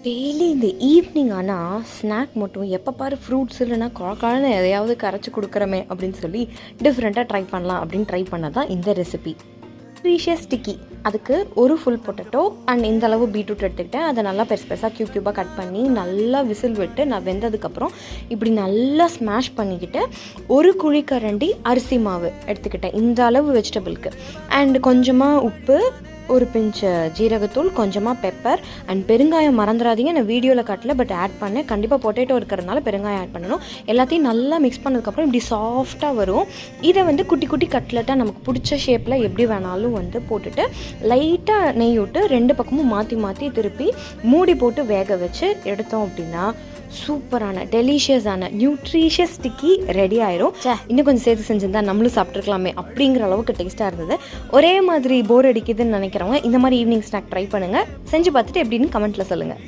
Daily இந்த evening ஆனால் snack மட்டும் எப்போ பாரு ஃப்ரூட்ஸ் இல்லைனா காலக்காலன்னு எதையாவது கரைச்சி கொடுக்குறமே அப்படின்னு சொல்லி டிஃப்ரெண்ட்டாக ட்ரை பண்ணலாம் அப்படின்னு ட்ரை பண்ண தான் இந்த ரெசிபி. Precious sticky. அதுக்கு ஒரு ஃபுல் பொட்டேட்டோ அண்ட் இந்த அளவு பீட்ரூட் எடுத்துக்கிட்டேன். அதை நல்லா பெருசாக க்யூபாக கட் பண்ணி நல்லா விசில் விட்டு நான் வெந்ததுக்கப்புறம் இப்படி நல்லா ஸ்மாஷ் பண்ணிக்கிட்டு ஒரு குழிக்கரண்டி அரிசி மாவு எடுத்துக்கிட்டேன் இந்த அளவு வெஜிடபிளுக்கு. அண்ட் கொஞ்சமாக உப்பு, ஒரு பிஞ்சு ஜீரகத்தூள், கொஞ்சமாக பெப்பர் அண்ட் பெருங்காயம் மறந்துடாதீங்க. நான் வீடியோவில் காட்டல பட் ஆட் பண்ணேன். கண்டிப்பாக பொட்டேட்டோ இருக்கிறதுனால பெருங்காயம் ஆட் பண்ணணும். எல்லாத்தையும் நல்லா மிக்ஸ் பண்ணதுக்கப்புறம் இப்படி சாஃப்டாக வரும். இதை குட்டி குட்டி கட்லெட்டாக நமக்கு பிடிச்ச ஷேப்பில் எப்படி வேணாலும் போட்டுட்டு லைட்டாக நெய் விட்டு 2 பக்கமும் மாற்றி திருப்பி மூடி போட்டு வேக வச்சு எடுத்தோம் அப்படின்னா சூப்பரான டெலிஷியஸான நியூட்ரிஷியஸ் ஸ்டிக்கி ரெடி ஆயிரும். இன்னும் கொஞ்சம் சேர்த்து செஞ்சிருந்தா நம்மளும் சாப்பிட்ருக்கலாமே அப்படிங்கிற அளவுக்கு டேஸ்ட்டாக இருந்தது. ஒரே மாதிரி போர் அடிக்குதுன்னு நினைக்கிறவங்க இந்த மாதிரி ஈவினிங் ஸ்நாக் ட்ரை பண்ணுங்கள். செஞ்சு பார்த்துட்டு எப்படின்னு கமெண்ட்டில் சொல்லுங்கள்.